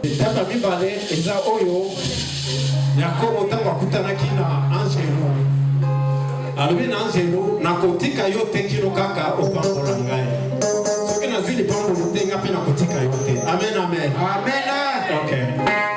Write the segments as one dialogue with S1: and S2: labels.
S1: Tata mibale eza oyo Yakobo tango akutanaki na Angelo. Alobi na Angelo nakotika yo te kino kaka opambola ngai. Soki nazwi lipambolo te nga mpe nakotika yo te. Amen, amen. Amen. Okay.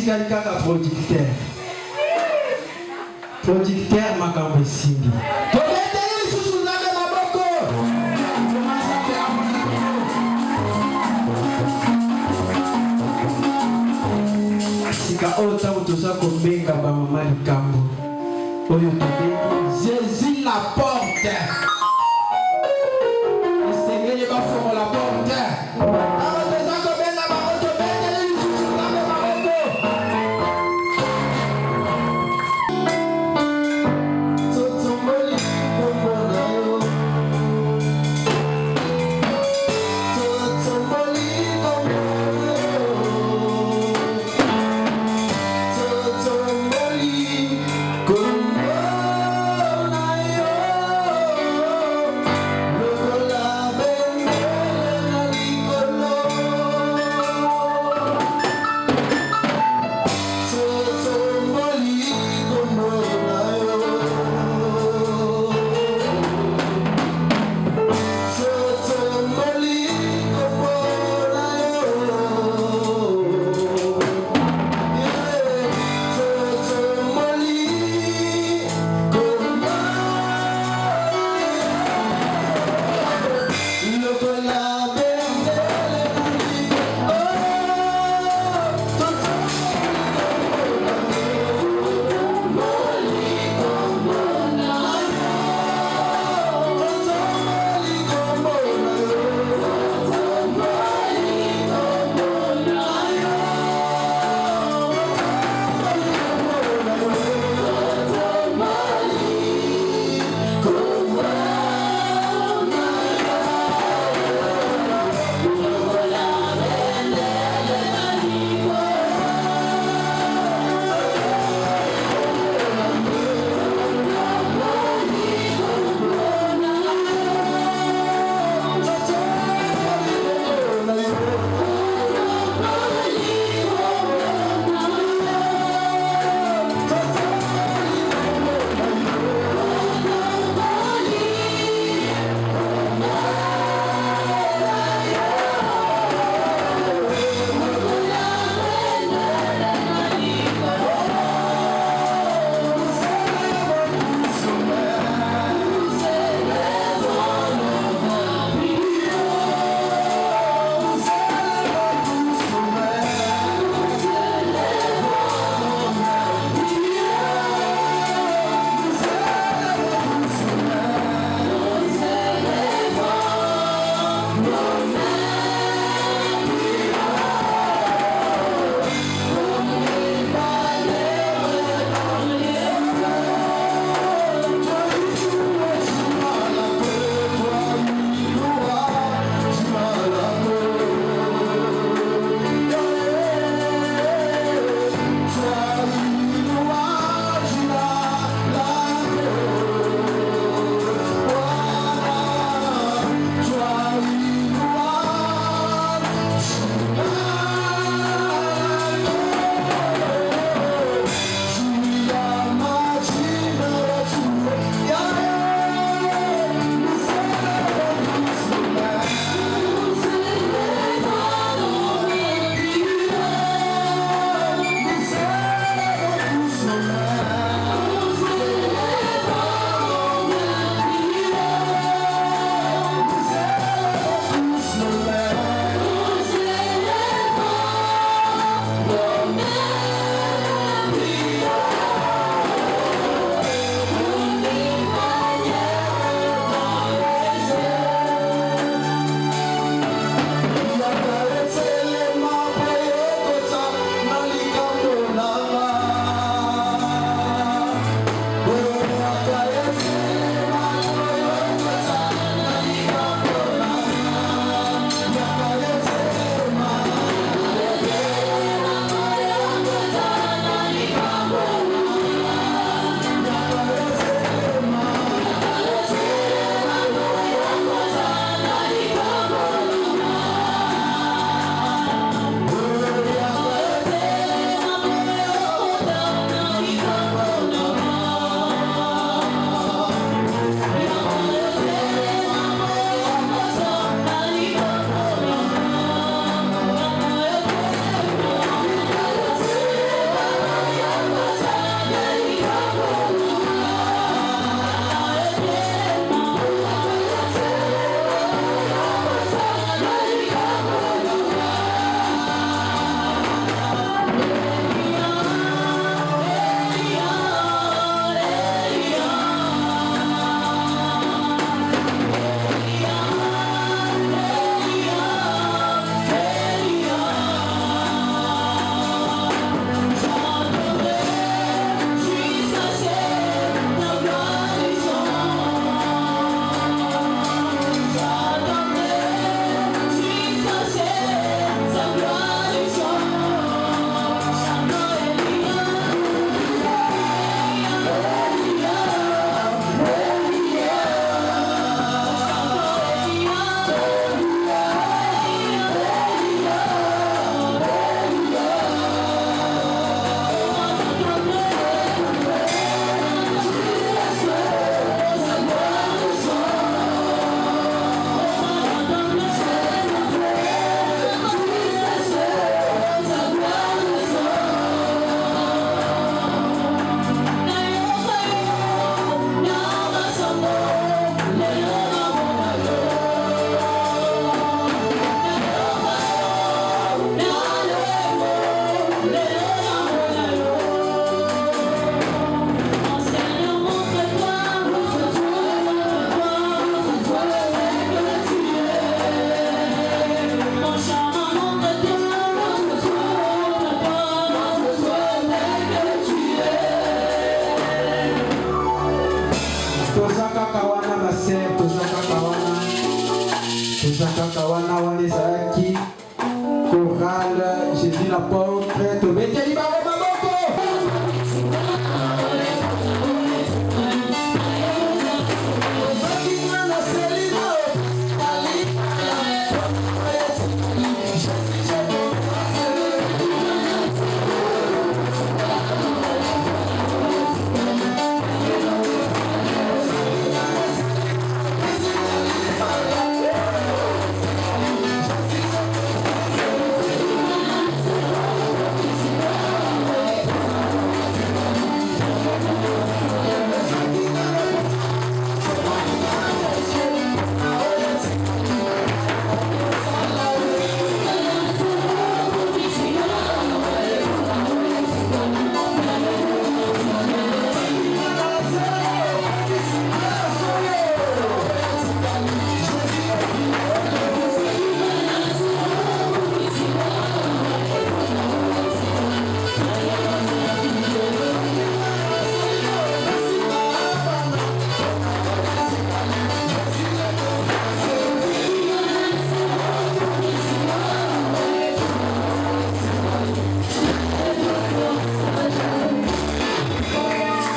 S2: etikali kaka producteur. Producteur makambo esimbi. Tobeteli lisusu nzambe maboko. Sika oyo ntango toza kobenga bamama likambo oyo tobengi Jésus la porte. Esengeli bafongola porte. Ntango toza kobenga bango tobeteli lisusu nzambe maboko. Totomboli kombo na yo. Totomboli kombo na yo. Totomboli kombo na yo.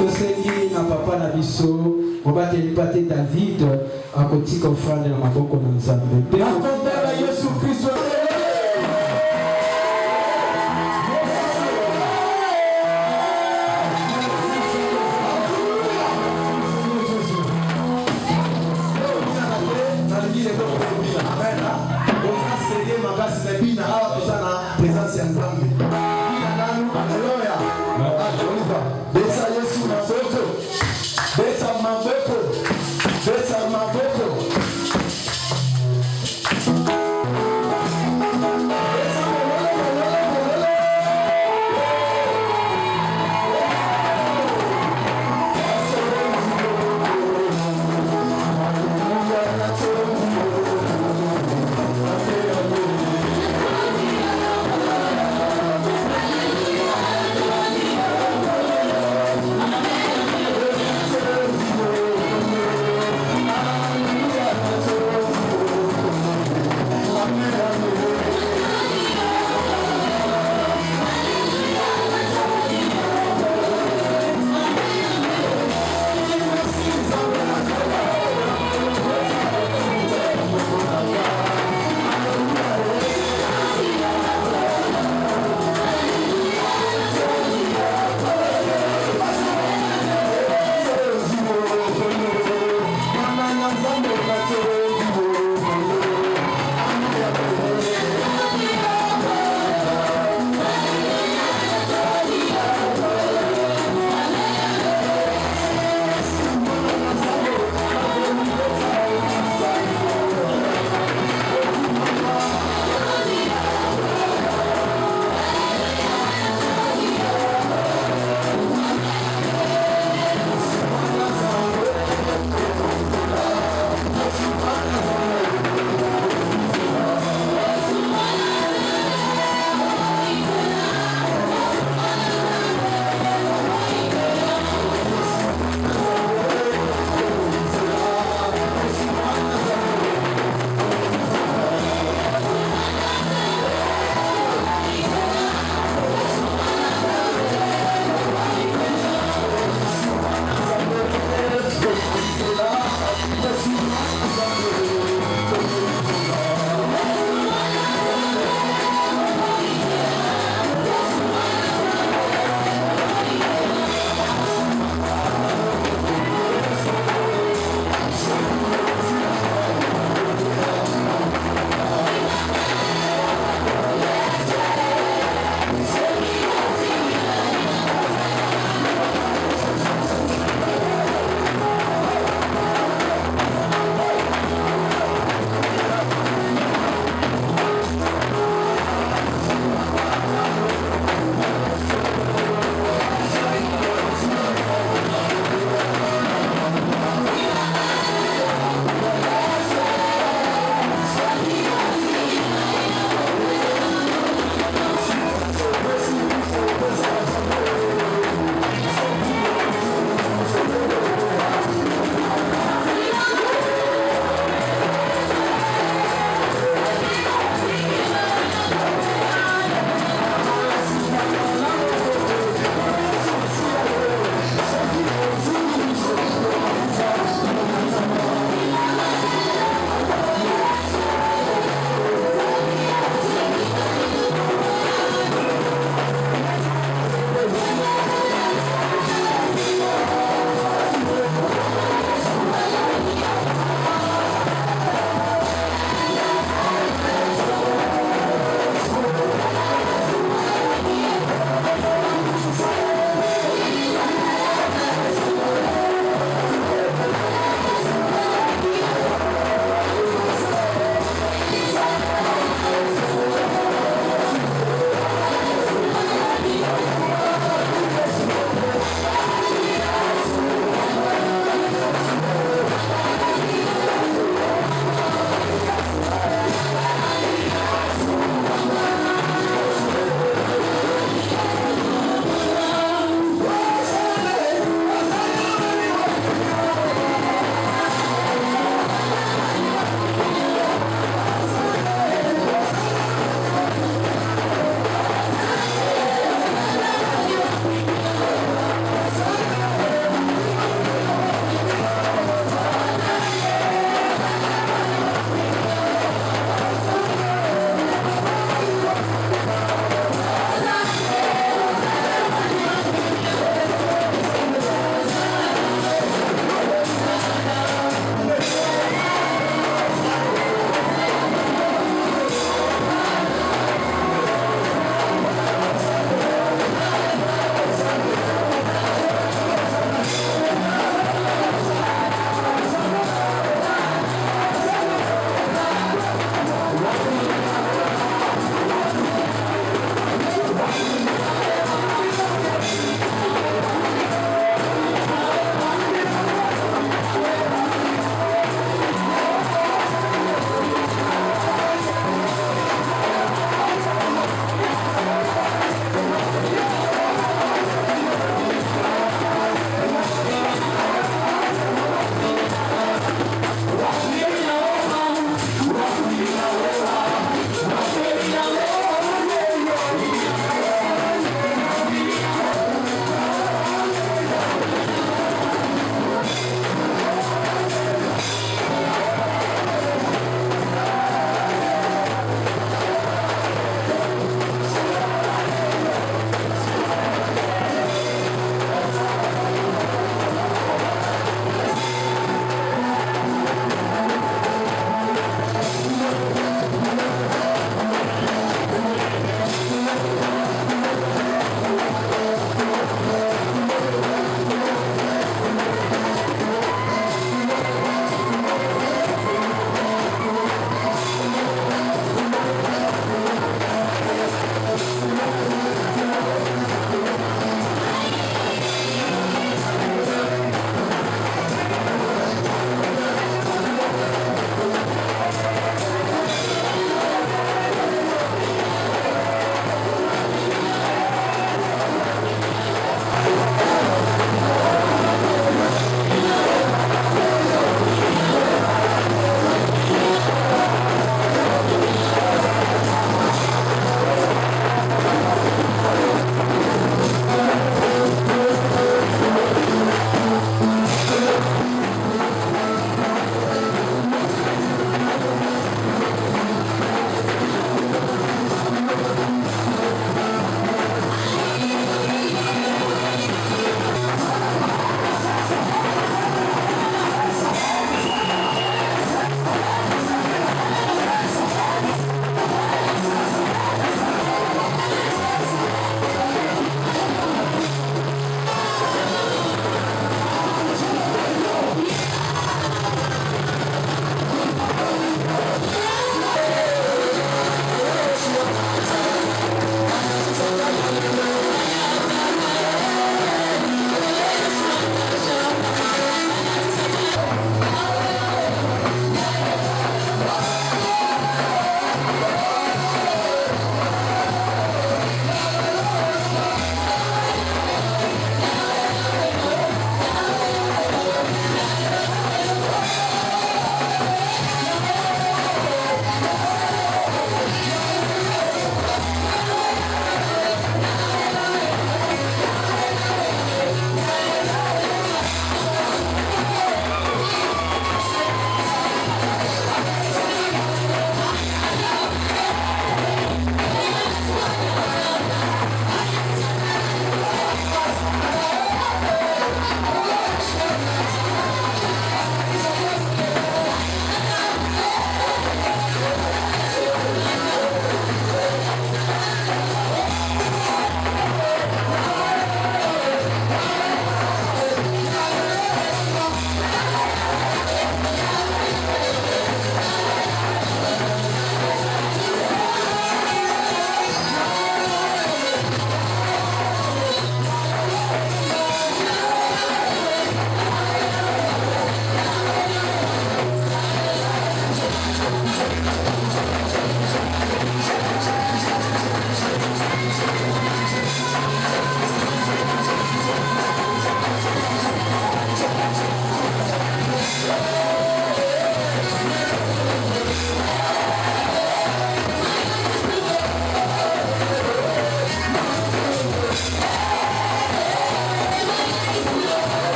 S2: tosengi na papa na biso mobateli pate David akotika ofrande na maboko na Nzambe.
S3: Nakondana Yesu Kristo.
S4: Beta maboko.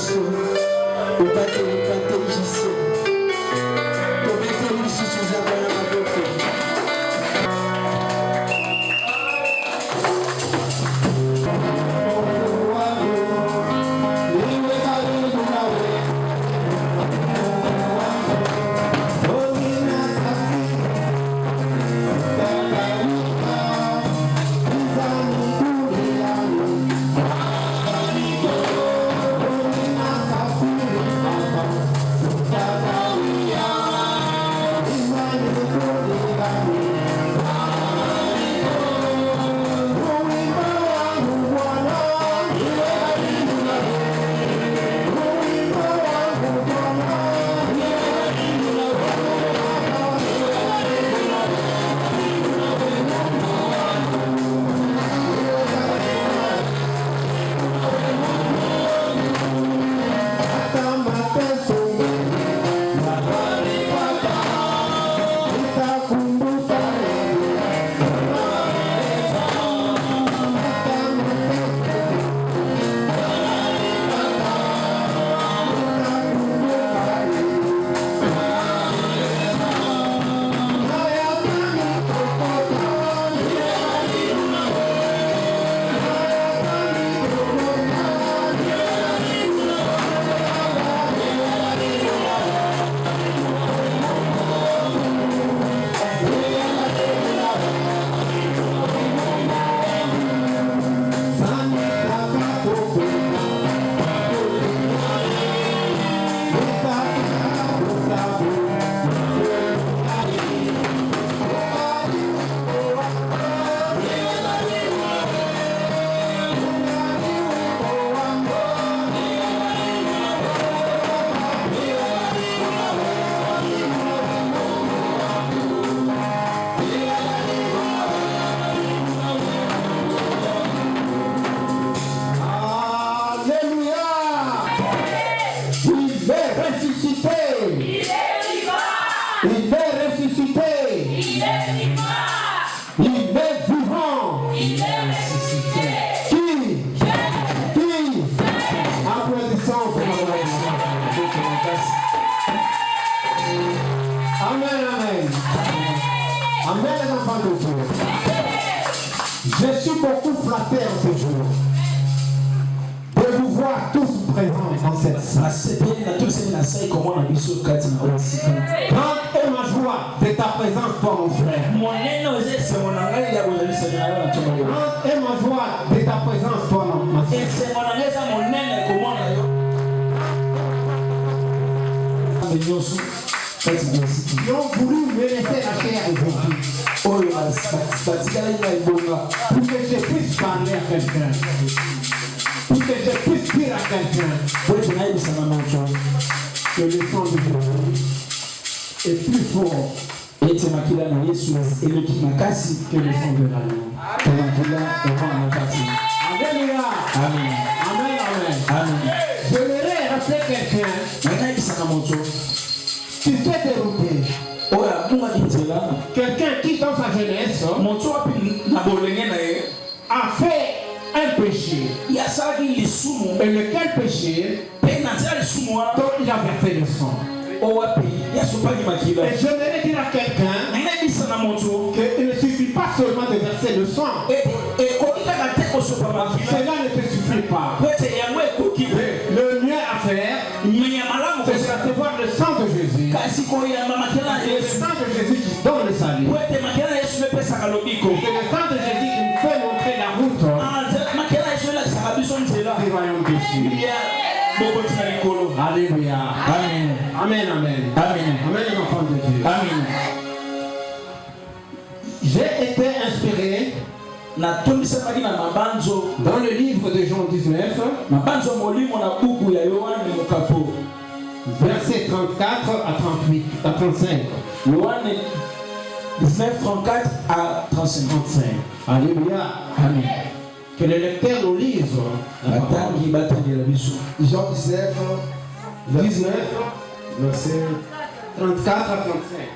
S2: biso obateli intelligence tobeteli lisusu nzambe na maboko.
S1: Je suis beaucoup flatté en ce jour de vous voir tous présents dans cette salle. Grande est ma joie de ta présence, toi mon frère. Grande est ma joie de ta présence, toi ma soeur. Ils ont voulu me laisser la chair aujourd'hui. Pour que je puisse parler à quelqu'un. Pour que je puisse dire à quelqu'un que le sang de Jésus est plus fort que le sang de l'agneau. Alléluia. Amen. Amen. Amen. Je voudrais rappeler quelqu'un qui s'est dérouté. Quelqu'un qui dans sa jeunesse a fait un péché. Et lequel péché? Donc il a versé le sang. Et je voudrais dire à quelqu'un qu'il ne suffit pas seulement de verser le sang. Cela ne te suffit pas. Le mieux à faire, c'est de recevoir le sang de Jésus. Et le sang de Jésus qui donne le salut. C'est le sang de Jésus qui nous fait montrer la route du royaume de Dieu. Alléluia. Amen. Amen. Amen. Amen. Amen, les enfants de Dieu. Amen. J'ai été inspiré dans le livre de Jean 19, versets 34 à 38, à 35.
S2: 19, 34 à 35.
S1: Alléluia.
S2: Amen.
S1: Que le lecteur nous lise.
S3: Jean 19, verset
S1: 34 à 35.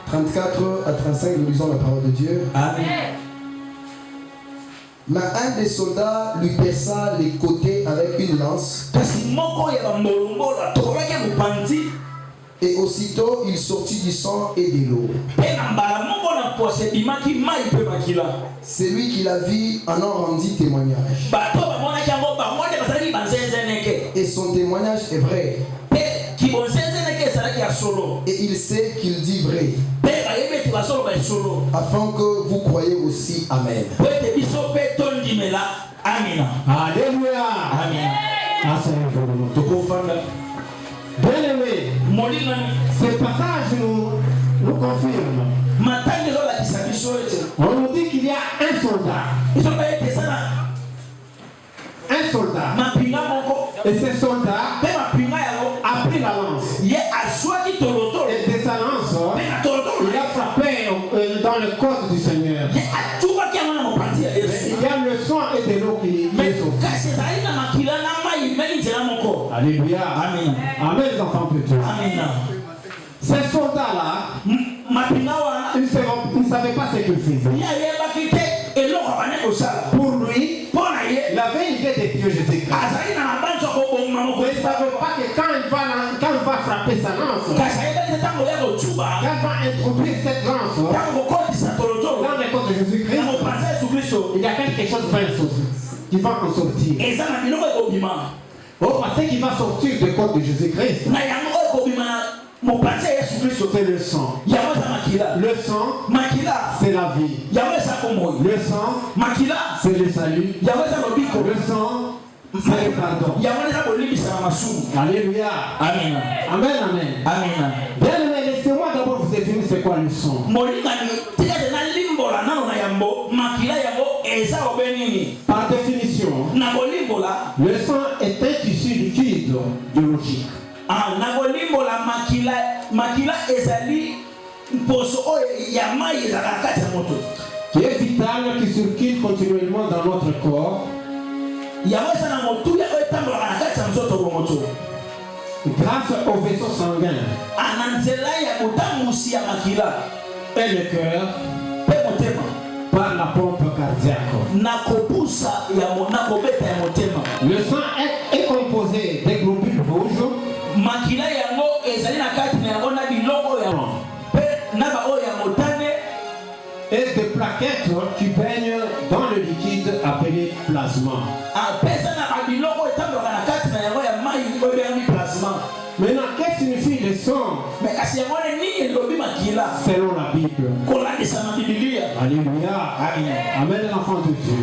S3: 34 à 35, nous lisons la parole de Dieu.
S2: Amen.
S3: Mais un des soldats lui perça les côtés avec une lance. Et aussitôt il sortit du sang et de l'eau. Celui qui la vit en a rendu témoignage. Et son témoignage est vrai. Et il sait qu'il dit vrai. Afin que vous croyez aussi. Amen.
S1: Alléluia.
S2: Amen.
S1: Bien-aimé, ce passage nous confirme. On nous dit qu'il y a un soldat. Un soldat. Et ce soldat a pris la lance. Et de sa lance, il a frappé dans le corps du Seigneur. Il y a le sang et de l'eau qui est sorti. Alléluia. Amen. Amen, les enfants de Dieu. Ces soldats-là, ils ne savaient pas ce qu'ils faisaient. Pour lui, il avait une idée de Dieu Jésus-Christ. Il ne savait pas que quand il va frapper sa lance, quand il va introduire cette lance dans le corps de Jésus-Christ, il y a quelque chose qui va en sortir. Parce qu'il va sortir du corps de Jésus-Christ, c'est le sang. Le sang, c'est la vie. Le sang, c'est le salut. Le sang, c'est le pardon. Alléluia. Amen. Amen. Amen. Bien aimé, laissez-moi d'abord vous définir c'est quoi le sang. Par définition, le sang est un tissu liquide biologique. Qui est vital, qui circule continuellement dans notre corps. Grâce au vaisseau sanguin et le cœur par la pompe cardiaque. Le sang est composé des globules rouges et des plaquettes qui baignent dans le liquide appelé plasma. Maintenant, qu'est-ce que signifie le sang selon la Bible? Alléluia. Amen, l'enfant de Dieu.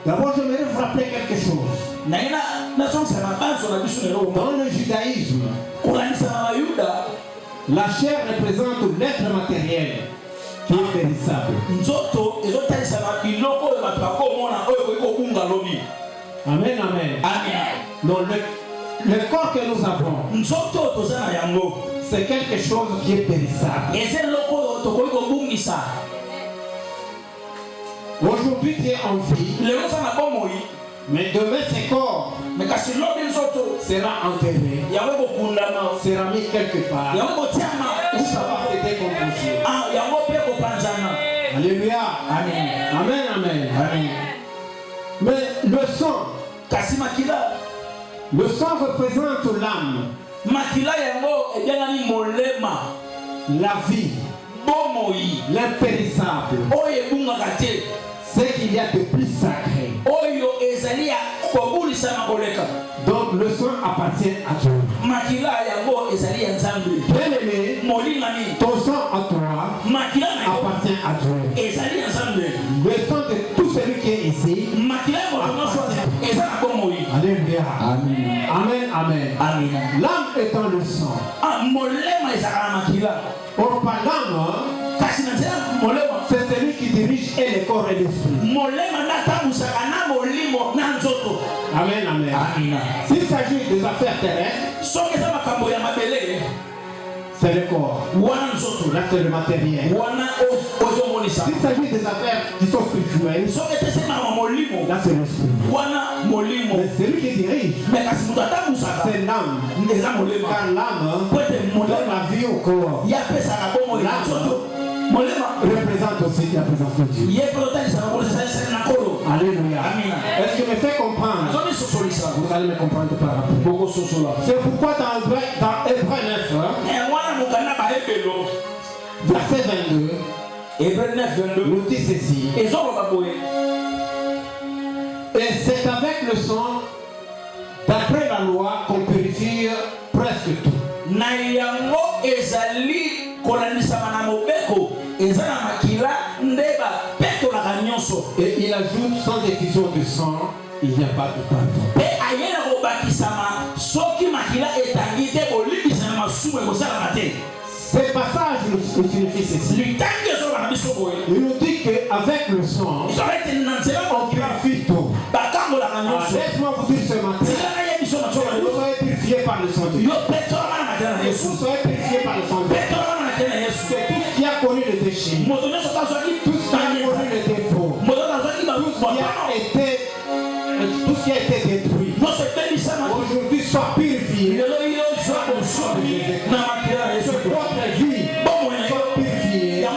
S1: D'abord, j'aimerais vous rappeler quelque chose. Dans le judaïsme, la chair représente l'être matériel qui est périssable. Amen, amen. Donc, le corps que nous avons, c'est quelque chose qui est périssable. Aujourd'hui, tu es en vie, mais demain, ce corps sera enterré, sera mis quelque part, où ça va se décomposer. Alléluia. Amen. Amen. Mais le sang représente l'âme, la vie, l'impérissable, ce qu'il y a de plus sacré. Donc le sang appartient à Dieu. Bien aimé, ton sang à toi appartient à Dieu. Le sang de tout celui qui est ici appartient. Alléluia. Amen. L'âme est dans le sang. Or par l'âme, c'est celui qui dirige et le corps et l'esprit. Amen. S'il s'agit des affaires terrestres, c'est le corps. Là, c'est le matériel. S'il s'agit des affaires qui sont spirituelles, là, c'est l'esprit. Mais celui qui dirige, c'est l'âme. Car l'âme donne la vie au corps. L'âme représente aussi la présence de Dieu. Alléluia. Est-ce que me fait comprendre? Vous allez me comprendre par rapport. C'est pourquoi dans Hébreu 9, verset 22, nous dit ceci. Et c'est avec le sang, d'après la loi, qu'on purifie presque tout. Et il ajoute, sans effusion de sang, il n'y a pas de pardon. Ce passage nous signifie ceci. Il nous dit qu'avec le sang, on purifie tout. Laisse-moi vous dire ce matin, vous soyez purifiés par le sang de Dieu. Vous soyez purifiés par le sang de Dieu. C'est tout ce qui a connu le déchet, tout ce qui a connu le défaut, tout ce qui a été détruit. Aujourd'hui, soit purifié. Que votre vie soit purifiée.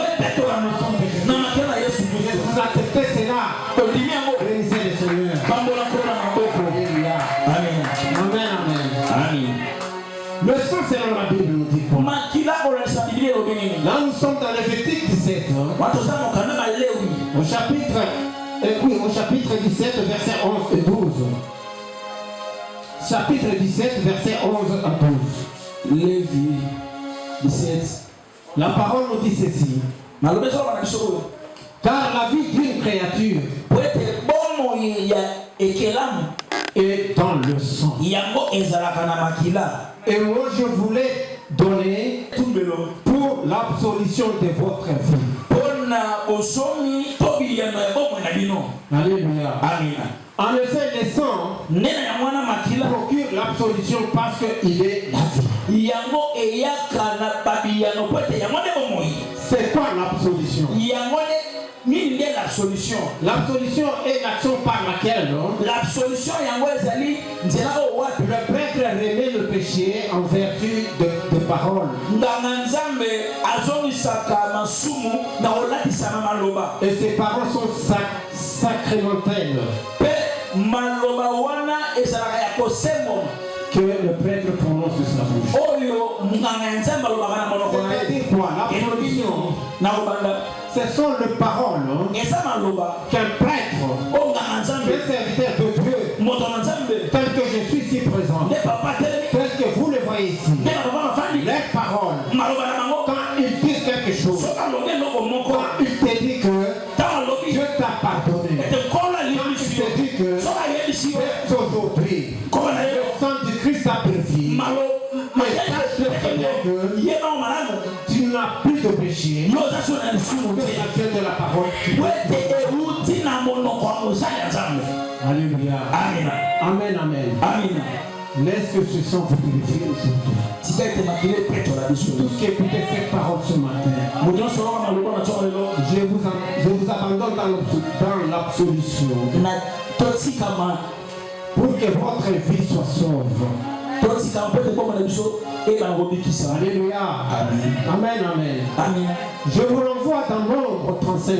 S1: Vous acceptez cela. Bénissez le Seigneur. Amen, amen. Le sang selon la Bible nous dit quoi? Là nous sommes dans Lévitique 17. Au chapitre 17, verset 11 et 12. Chapitre 17, verset 11 à 12. Lévi 17. La parole nous dit ceci. Car la vie d'une créature est dans le sang. Et moi je voulais donner pour l'absolution de votre vie. Alléluia. En effet, le sang procure l'absolution parce qu'il est la vie. C'est quoi l'absolution? L'absolution est l'action par laquelle le prêtre remet le péché en vertu de paroles. Et ces paroles sont sacramentelles que le prêtre prononce de sa bouche. C'est-à-dire quoi? L'absolution, ce sont les paroles qu'un prêtre, un serviteur de Dieu, tel que je suis ici présent, tel que vous le voyez ici, les paroles, quand ils disent quelque chose, quand il te dit que Dieu t'a pardonné, quand il te dit que aujourd'hui le sang du Christ a purifié, tu n'as plus de péché, que la fête de la parole. Alléluia. Amen, amen. Laisse que ce sang vous purifie aujourd'hui. Tout ce qui écoutait cette parole ce matin, je vous abandonne dans l'absolution pour que votre vie soit sauve. Alléluia. Amen, amen. Je vous renvoie dans Nombre 35,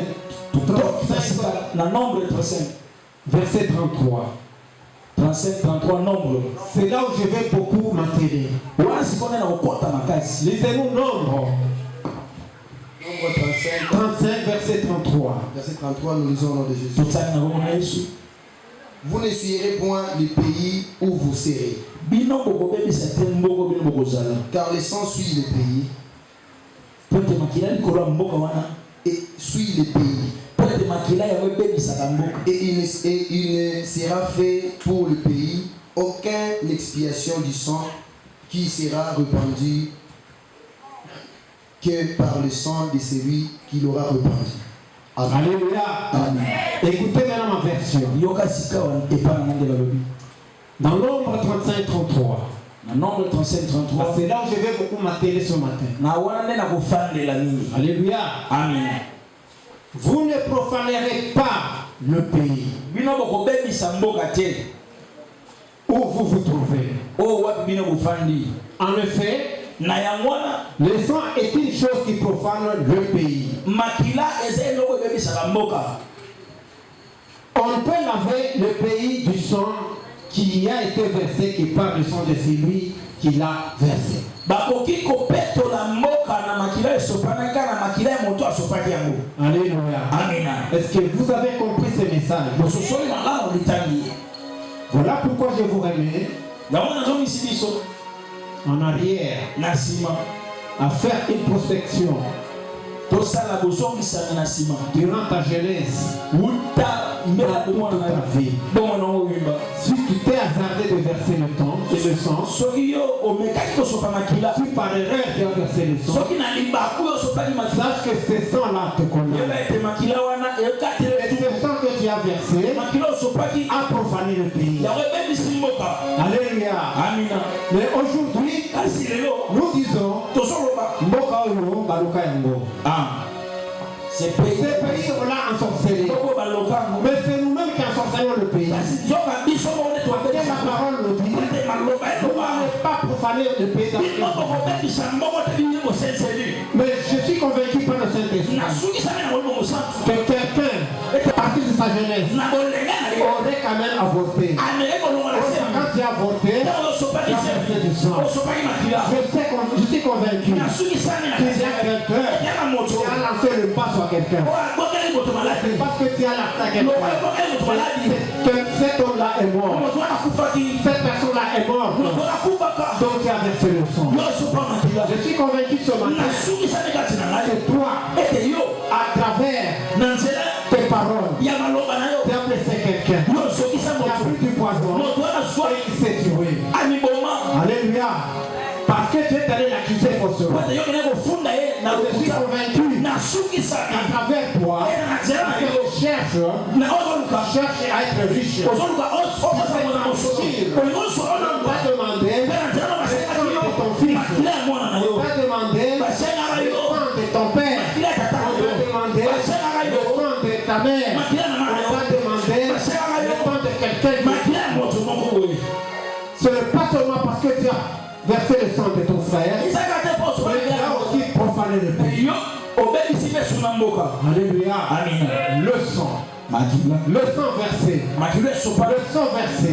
S1: verset 33.
S2: 35-33 Nombre.
S1: C'est là où je vais beaucoup m'atteler. Lisez-nous Nombre 35, verset 33.
S3: Verset 33, nous lisons au nom de Jésus. Vous ne suivrez point le pays où vous serez. Car le sang suit le pays. Et suit le pays. Et il ne sera fait pour le pays aucune expiation du sang qui sera répandu que par le sang de celui qui l'aura répandu.
S1: Alléluia.
S3: Amen.
S1: Écoutez maintenant ma version. Dans Nombre 35-33. C'est là où je vais beaucoup m'atteler ce matin. Alléluia.
S2: Amen.
S1: Vous ne profanerez pas le pays où vous vous trouvez. En effet, Le sang est une chose qui profane le pays. On peut laver le pays du sang qui a été versé, qui parle du sang de celui qui l'a versé. Alléluia.
S2: Amen.
S1: Est-ce que vous avez compris ce message? Voilà pourquoi je vous remets en arrière à faire une prospection durant ta jeunesse, toute ta vie. Si tu t'es hasardé de verser le temps et le sang, si par erreur tu as versé le sang, sache que ce sang-là te condamne. Et ce sang que tu as versé a profané le pays. Alléluia. Mais aujourd'hui, nous disons Mboka Oyo, Baluka Yango. Ces pays-là ensorcelés. Mais c'est nous-mêmes qui ensorcelons le pays. Parce que la parole le dit. Nous n'allons pas profaner le pays dans le mais je suis convaincu par le Saint-Esprit que quelqu'un, à partir de sa jeunesse, aurait quand même avorté. Quand tu as avorté, tu as versé du sang. Je suis convaincu qu'il y a quelqu'un qui a lancé le pas sur quelqu'un. C'est parce que tu as lancé à quelqu'un que cet homme-là est mort. Cette personne-là est morte. Donc tu as versé le sang. Je suis convaincu ce matin que toi, à travers tes paroles, tu as blessé quelqu'un. Tu as pris du poison et il s'est tué. Alléluia. Parce que tu es allé l'accuser faussement. Je suis convaincu qu'à travers toi, tu cherches à être riche. On va demander le sang de ton fils. On va demander le sang de ton père. On va demander le sang de ta mère. On va demander le sang de quelqu'un. Ce n'est pas seulement parce que tu as versé le sang de ton frère, mais tu as aussi profané le pays. Alléluia. Le sang. Le sang versé. Le sang versé.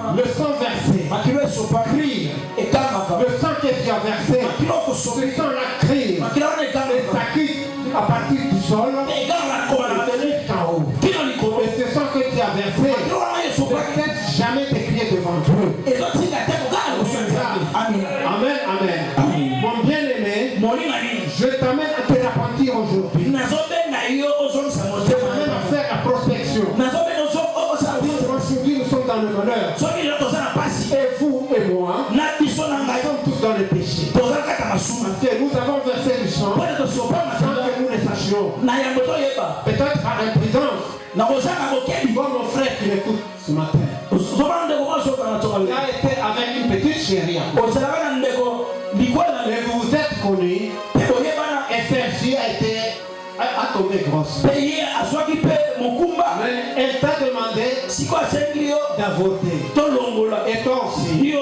S1: Le sang versé. Crie. Le sang que tu as versé. Ce sang-là crie. Et ça crie à partir du sol. Jusqu'en haut. Et ce sang que tu as versé ne cesse jamais de crier devant Dieu. Amen, amen. Mon bien-aimé, je t'amène à te repentir aujourd'hui. Je t'amène à faire la prospection. Aujourd'hui, nous sommes dans le bonheur. Et vous et moi, nous sommes tous dans le péché. Parce que nous avons versé du sang sans que nous le sachions. Peut-être par imprudence. Comme mon frère qui m'écoute ce matin. Il a été avec une petite chérie. Et vous vous êtes connus. Et celle-ci a été tombé grosse. Mais elle t'a demandé d'avorter. Et toi aussi,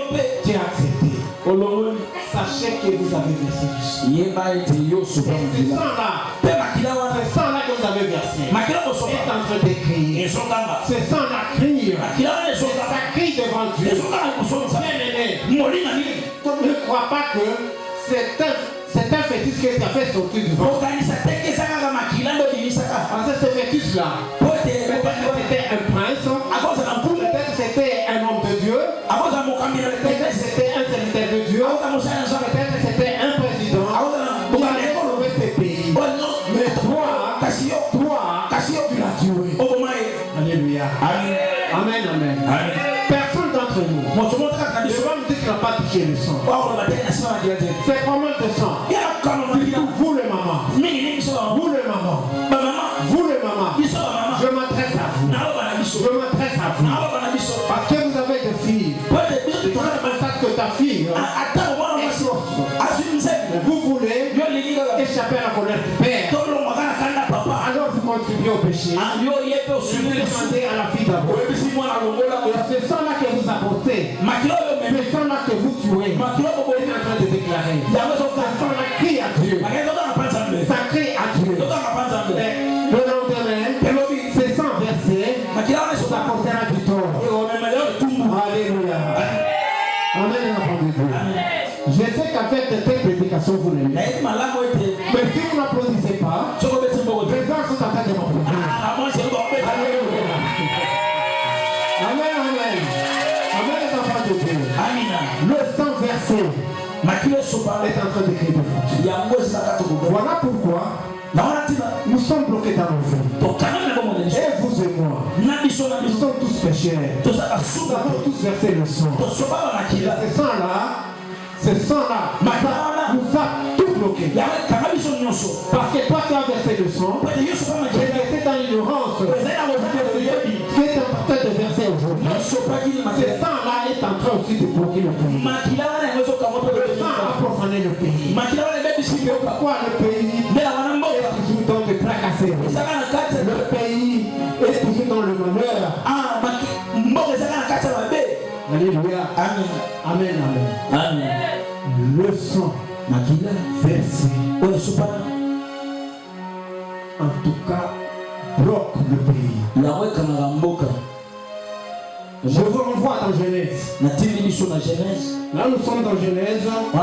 S1: tu as accepté. Sachez que vous avez versé du sang. Ce sang-là que vous avez versé est en train de crier. Ce sang-là crie. Ça crie devant Dieu. Bien-aimé, ne crois pas que c'est un fétiche que tu as fait sortir du ventre. Parce que ce fétiche-là, c'était un prince, peut-être c'était un homme de Dieu, peut-être c'était un serviteur de Dieu, peut-être c'était un président qui allait sauver ce pays. Mais toi, tu l'as tué. Alléluia. Amen, amen. Personne d'entre nous ne va me dire qu'il n'a pas touché le sang. C'est pas mal de sang. Vous le maman. Vous le maman. Vous le maman. Je m'adresse à vous. Parce que vous avez des filles. Tu penses que ta fille est source. Vous voulez échapper à la colère du Père. Alors vous contribuez au péché. Vous demandez à la vie d'avoir. Et ce sang-là que vous apportez, ce sang-là que vous tuez, est en train de déclarer déclaré. Ça crie à Dieu. Ça crie à Dieu. Le lendemain, c'est 100 versets. Ça concerne du tort. Alléluia. Amen, enfant de Dieu. Je sais qu'avec de telles prédications, vous l'aimez. Mais si vous n'applaudissez pas, les gens sont en train de m'applaudir. Alléluia. Amen, amen. Amen, les enfants de Dieu. Le 100 verset est en train de créer des fruits. Voilà pourquoi nous sommes bloqués dans nos vies. Et vous et moi, nous sommes tous pécheurs. Nous avons tous versé le sang. Ce sang-là nous a tout bloqué. Parce que toi, tu as versé le sang. Tu étais dans l'ignorance. Tu es en train de verser aujourd'hui. Ce sang-là est en train aussi de bloquer le pays. Le sang a profané le pays. Pourquoi le pays est toujours dans le tracasser? Le pays est toujours dans le malheur. Alléluia. Amen. Amen. Amen. Amen. Le sang versé en tout cas bloque le pays. Je vous renvoie dans Genèse. Là nous sommes dans Genèse au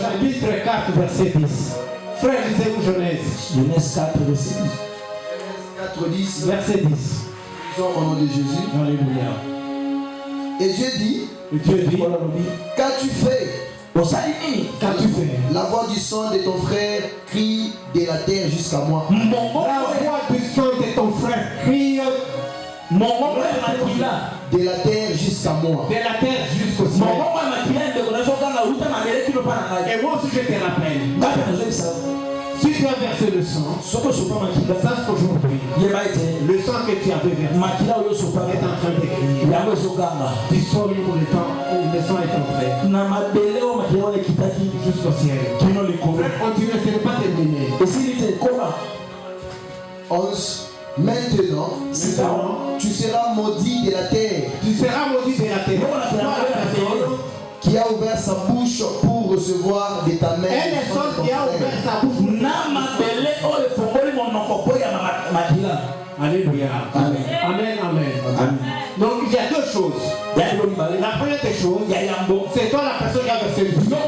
S1: chapitre 4 verset 10. Frère, lisez-vous Genèse.
S2: Genèse 4 verset 10.
S3: 4, 10.
S1: Verset 10.
S3: Disons au nom de Jésus.
S1: Alléluia.
S3: Et Dieu dit, qu'as-tu fait? Qu'as-tu fait? La voix du sang de ton frère crie de la terre jusqu'à moi.
S1: La voix du sang de ton frère crie
S3: de la terre jusqu'à moi.
S1: De la terre jusqu'au ciel. Et moi aussi je te rappelle. Si tu as versé le sang, sache qu'aujourd'hui, le sang que tu avais versé est en train de crier. Tu sors pour le temps où le sang est entré jusqu'au ciel. Continue, ce n'est pas terminé.
S3: 11. Maintenant, tu seras maudit de la terre.
S1: Tu seras maudit de la terre.
S3: Qui a ouvert sa bouche pour recevoir de ta main.
S1: Elle est seule qui a ouvert sa bouche. Alléluia. Amen. Amen. Amen. Donc il y a deux choses. La première des choses, c'est toi la personne qui a versé le sang.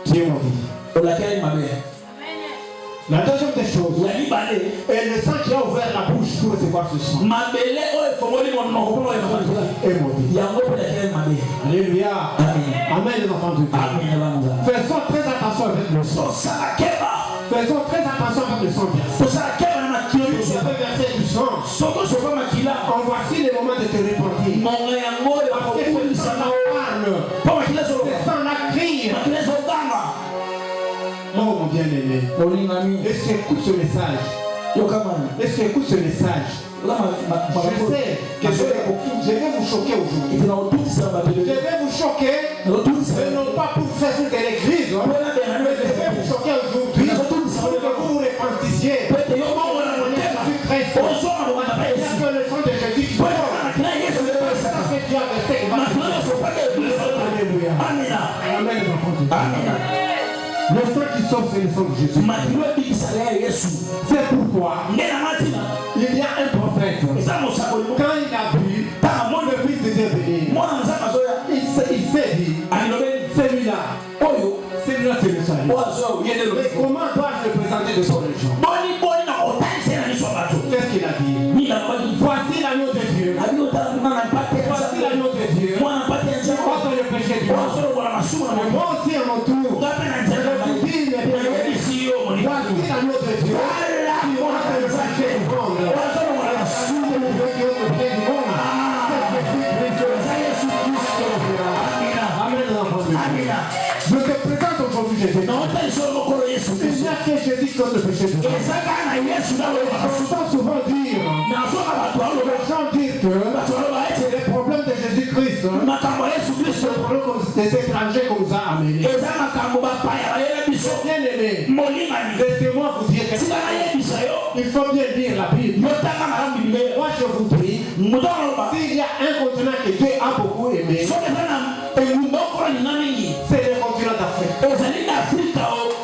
S1: Tu es maudit. La deuxième des choses, et le sang qui a ouvert la bouche pour recevoir ce sang est maudit. Alléluia. Amen les enfants de Dieu. Faisons très attention avec le sang. Faisons très attention avec le sang versé. Si tu avais versé du sang, en voici les moments de te repentir. Parce que ce sang-là parle. Ce sang-là crie. Oh mon bien-aimé, est-ce que écoute ce message? Est-ce que écoute ce message? Je sais que je vais vous choquer aujourd'hui. Je vais vous choquer, mais non pas pour faire de l'église, mais je vais vous choquer aujourd'hui pour que vous vous repentissiez. Que le sang de Jésus qui Alléluia. Amen. Le sang qui sort, c'est le sang de Jésus. C'est pourquoi il y a un prophète. Quand il a vu le fils de Dieu venir, il s'est dit, celui-là, c'est le salut. Mais comment dois-je le présenter de son région? Qu'est-ce qu'il a dit? Voici l'agneau de Dieu. Voici l'agneau de Dieu. Contre le péché du monde. Moi aussi à mon tour. Voici l'agneau de Dieu qui montre le péché du monde. Je te présente aujourd'hui Jésus. Il n'y a que Jésus contre le péché du monde. Souvent dire, les gens disent que les problèmes de Jésus-Christ, c'est le problème des étrangers qu'on nous a amenés. Bien aimé, laissez-moi vous dire quelque chose. Il faut bien lire la Bible. Moi je vous prie, S'il y a un continent que Dieu a beaucoup aimé, c'est le continent d'Afrique.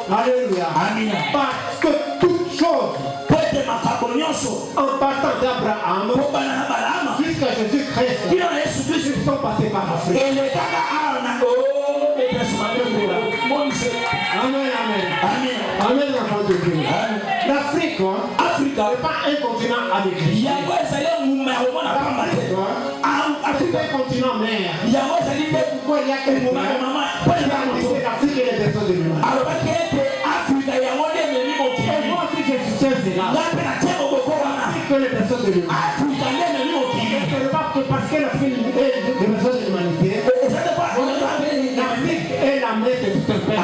S1: Alléluia. Parce que toute chose, en partant d'Abraham jusqu'à Jésus-Christ, ils sont passés par l'Afrique. Amen, amen. Amen, enfant de Dieu. L'Afrique, n'est pas un continent avec lui. C'est un continent mère. Pourquoi il y a que l'Afrique et les personnes de l'humain. Et moi aussi je soutiens cela. Que les personnes de l'humain. Ce n'est pas parce que l'Afrique est des personnes de l'humanité. L'Afrique est la mère de tout un peuple.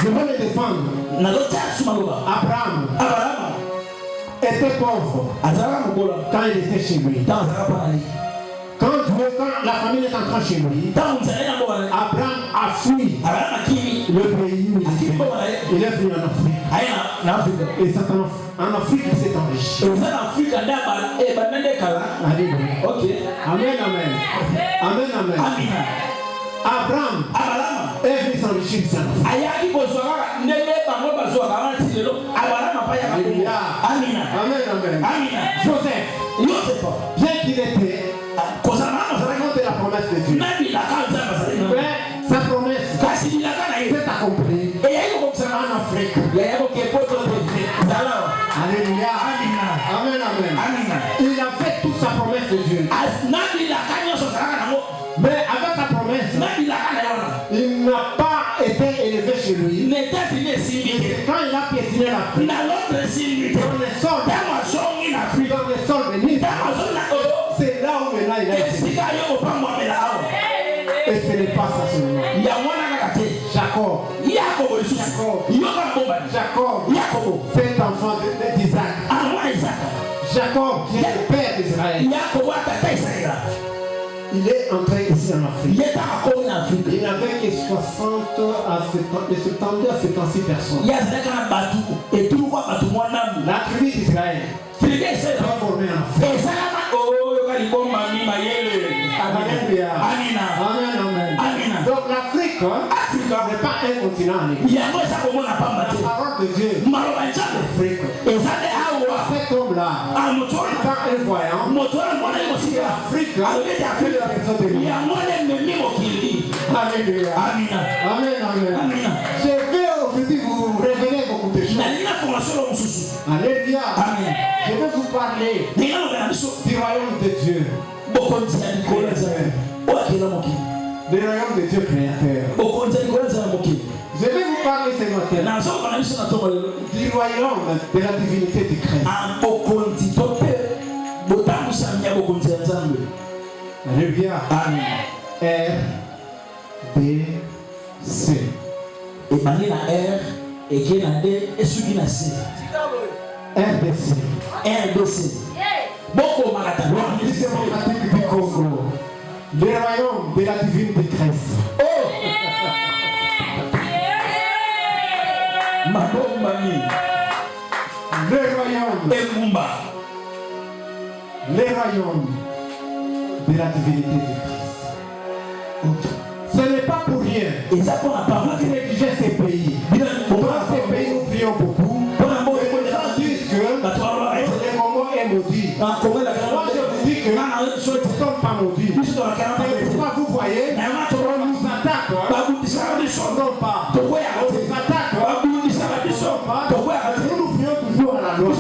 S1: Je veux le défendre. Abraham était pauvre quand il était chez lui. Quand la famille est entrée chez lui, Abraham a fui le pays où il était. Il est venu en Afrique. Et en Afrique, il s'est enrichi. Amen, amen. Amen, amen. Abraham est venu s'enrichir ici en Afrique. Amen, amen. Joseph, bien qu'il était raconte la promesse de Dieu. Mais sa promesse s'est accomplie en Afrique. Alléluia. Amen, amen. Il a fait toute sa promesse de Dieu. Mais avec sa promesse, il n'a pas été élevé chez lui. Quand il a piétiné l'Afrique, dans les sols bénis, c'est là où maintenant il a été. Et ce n'est pas ça seulement. Jacob, cet enfant d'Isaac. Jacob qui est le père d'Israël. Il est entré ici en Afrique. Il n'avait que 60 à 72 à 56 personnes. La tribu d'Israël est formée en Afrique. Amen. Donc l'Afrique n'est pas un continent. La parole de Dieu. L'Afrique. Cet homme-là, étant un voyant, l'Afrique est la personne de lui. Alléluia. Amen. Je vais aujourd'hui vous révéler beaucoup de choses. Alléluia. Je vais vous parler du royaume de Dieu. Du royaume de Dieu créateur. Je vais vous parler ce matin du royaume de la divinité de Christ. Alléluia. R, B, C.
S4: Et maintenant R et qui est dans D et celui qui est dans C.
S1: RDC.
S4: RDC. Beaucoup Maratha.
S1: République démocratique du Congo. Le royaume de la divinité de Christ.
S4: Oh! Mabombami.
S1: Le royaume.
S4: Emumba.
S1: Le royaume de la divinité de Christ. Ce n'est pas pour rien.
S4: Et ça pour la parole.
S1: Vous négligez ces pays. Dans ces pays, nous prions beaucoup. Les gens disent que le Congo est maudit. Moi, je vous dis que nous ne sommes pas maudits. C'est pourquoi vous voyez, on nous attaque. Non pas. On nous attaque. Nous nous prions toujours à la loi.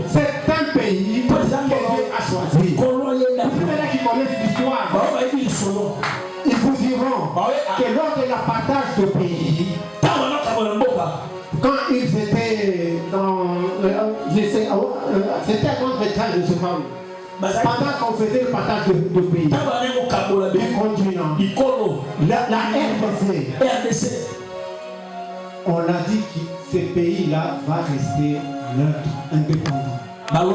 S1: C'est un pays que Dieu a choisi. Ceux qui connaissent l'histoire, ils vous diront que lors de la partage de pays, quand ils étaient dans... c'était avant le temps de ce femme. Pendant qu'on faisait le partage de pays, du continent, la RDC, on a dit que ces pays-là vont rester neutres, indépendants. Parce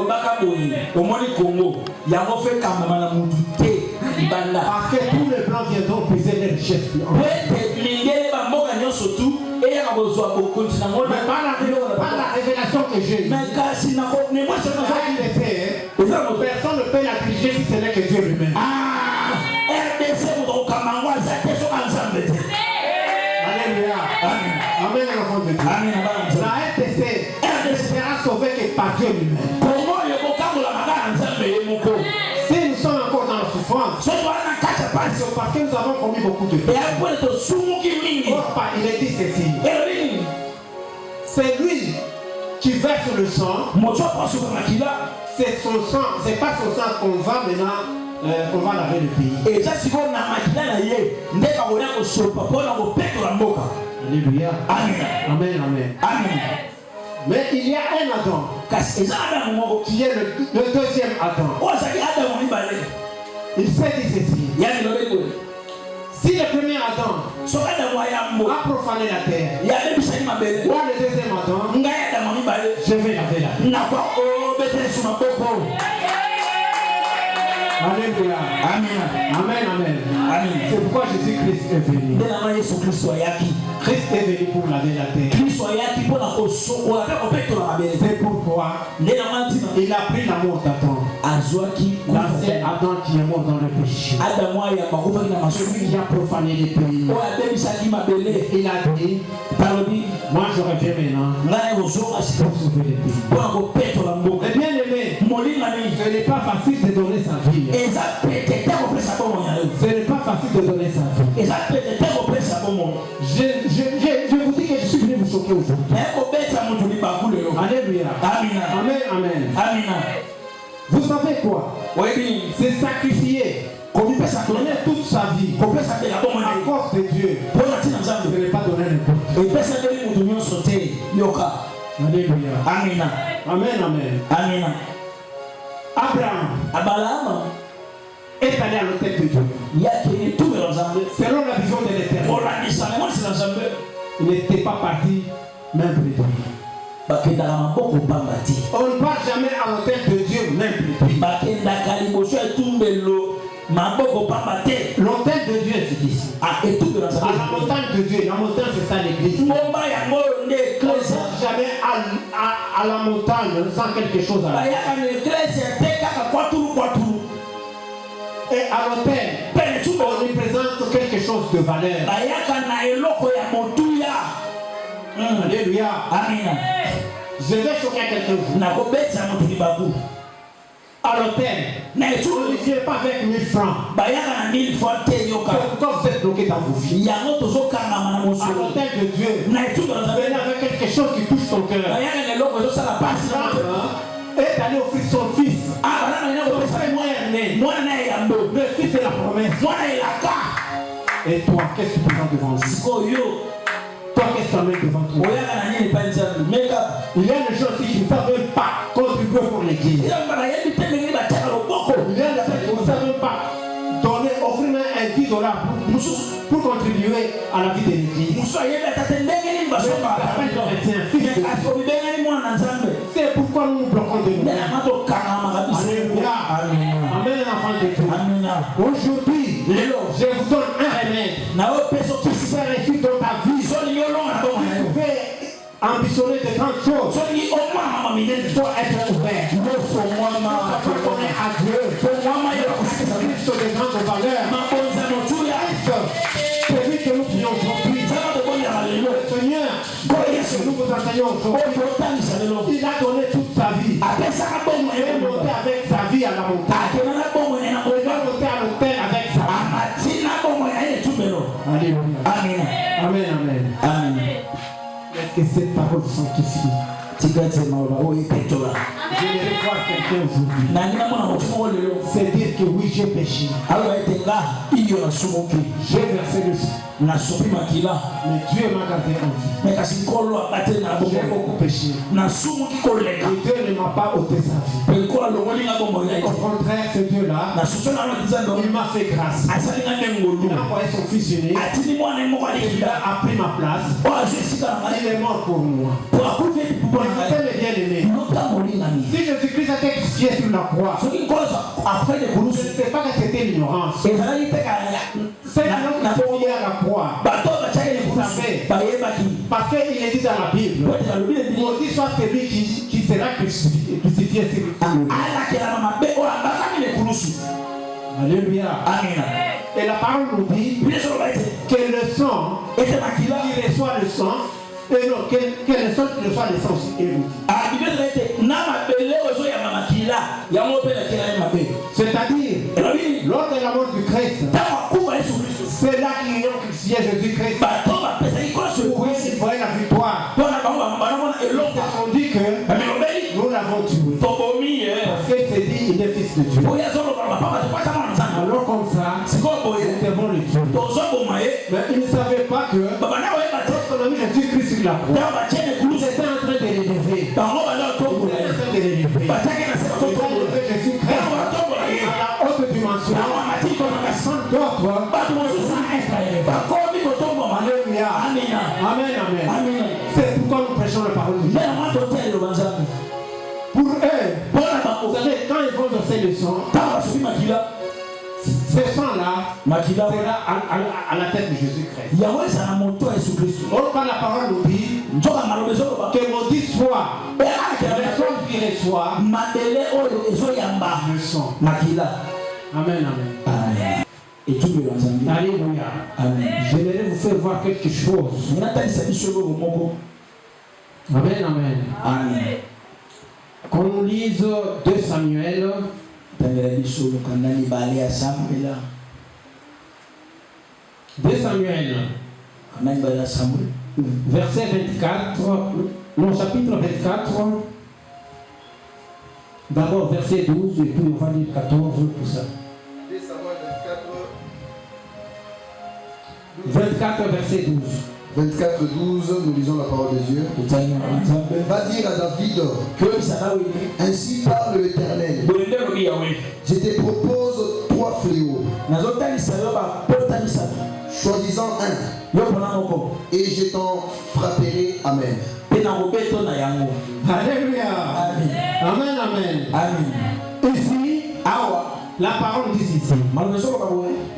S1: que tous les blancs viendront puiser les richesses. Mais par la révélation que j'ai eue, personne ne peut la diriger si ce n'est que Dieu lui-même. Alléluia. Amen. Enfant de Dieu. La RTC, elle ne sera sauvée que par Dieu lui-même. Si nous sommes encore dans la souffrance, c'est parce que nous avons commis beaucoup de péchés. Il est dit ceci. C'est lui qui verse le sang. C'est son sang, c'est pas son sang qu'on va maintenant qu'on va laver le pays. Alléluia. Amen. Mais il y a un Adam qui est le deuxième Adam. Il s'est dit ceci. Si le premier Adam a profané la terre, moi le deuxième Adam, je vais laver la terre. Alléluia. Amen. C'est pourquoi Jésus-Christ est venu. Christ est venu pour laver la terre. C'est pourquoi il a pris l'amour d'Adam. L'ancien Adam qui est mort dans le péché. Celui qui a profané les pays. Il a dit, moi je reviens maintenant pour sauver les pays. Et bien aimé, ce n'est pas facile de donner sa vie. Ce n'est pas facile de donner sa vie. Je vous dis que je suis venu vous choquer aujourd'hui. Alléluia. Amen. Vous savez quoi? C'est sacrifier. Donner toute sa vie à cause de Dieu. Je ne vais pas donner n'importe. Alléluia. Amen. Abraham est allé à l'autel de Dieu. Selon la vision de l'Éternel, il n'était pas parti même plus tôt. On ne part jamais à l'autel de Dieu même plus tôt. L'autel de Dieu c'est ici. À la montagne de Dieu. La montagne c'est ça l'église. On ne va jamais à la montagne sans quelque chose à la et à l'autel, on représente quelque chose de valeur. Alléluia. Je vais choquer quelqu'un. À l'hôtel, on ne vient pas avec 1000 francs. C'est pourquoi vous êtes bloqué dans vos vies. À l'hôtel de Dieu, vous venez avec quelque chose qui touche ton cœur. Est allé offrir son fils. Le fils est la promesse. Et toi, qu'est-ce que tu prends devant lui? Toi, qu'est-ce que tu amènes devant toi? Il y a des gens qui ne savent pas contribuer pour l'église. Il y a des gens qui ne savent pas donner, offrir un $10 pour contribuer à la vie de l'église. C'est pourquoi nous nous bloquons de nous. Alléluia. Amen, enfant de Dieu. Aujourd'hui, je vous donne un remède qui sera réussi dans ta vie. Vous pouvez ambitionner de grandes choses. Il faut être ouvert. Il faut donner à Dieu. Christ de grandes valeurs. C'est lui que nous prions aujourd'hui. Le Seigneur, que nous vous enseignons aujourd'hui, il a donné toute sa vie. Il est monté avec sa vie à la montagne. Il est monté à l'autel avec sa vie. Alléluia. Amen. Est-ce que cette parole sont ici? Je vais voir quelqu'un aujourd'hui. C'est dire que oui, j'ai péché. J'ai versé le sang. Mais Dieu m'a gardé en vie. J'ai beaucoup péché. Et Dieu ne m'a pas ôté sa vie. Au contraire, ce Dieu-là, il m'a fait grâce. Il a envoyé son fils unique. Il a pris ma place. Il est mort pour moi. Écoutez le bien-aimé. Si Jésus-Christ était crucifié sur la croix.
S4: Ce qui cause après de Kouloussou.
S1: Ce n'était pas que c'était l'ignorance.
S4: Et ça a été
S1: C'est un homme qui est à la croix. Vous savez, parce qu'il est dit dans la Bible, maudit soit celui qui sera crucifié sur le croix. Alléluia.
S4: Amen.
S1: Et la parole nous dit que le sang, qui reçoit le sang, et non, que le sang qui reçoit le sang aussi, il vous dit. C'est-à-dire, lors de la mort du Christ, c'est là qu'ils ont crucifié Jésus-Christ. Pour eux, ils voyaient la victoire. Ils ont dit que nous l'avons tué. Parce qu'il s'est dit, il est fils de Dieu. Alors comme ça, nous devons le tuer. Mais ils ne savaient pas que lorsqu'on a mis Jésus-Christ sur la croix, ils étaient en train de l'élever. Ils étaient en train de l'élever. Jésus-Christ à la haute dimension. Sans d'autres. Alléluia. Amen, amen. C'est pourquoi nous prêchons la parole de Dieu. Pour eux, vous savez, quand ils vont verser le sang, ce sang-là sera à la tête de Jésus-Christ. Or, quand la parole nous dit que maudit soit le sang qui reçoit le sang. Amen, amen.
S4: Et tout le monde.
S1: Alléluia.
S4: Amen.
S1: J'aimerais vous faire voir quelque chose. Amen, amen.
S4: Amen.
S1: Qu'on nous lise 2 Samuel. 2 Samuel. Verset 24. Non, chapitre 24. D'abord verset 12 et puis on va lire 14 pour ça. 24 verset 12.
S3: 24, 12, nous lisons la parole de Dieu. Va dire à David que ainsi parle l'Éternel. Je te propose 3 fléaux. Choisissant un. Et je t'en frapperai. Amen.
S1: Alléluia. Amen, amen.
S4: Amen.
S1: Ici, la parole dit ici.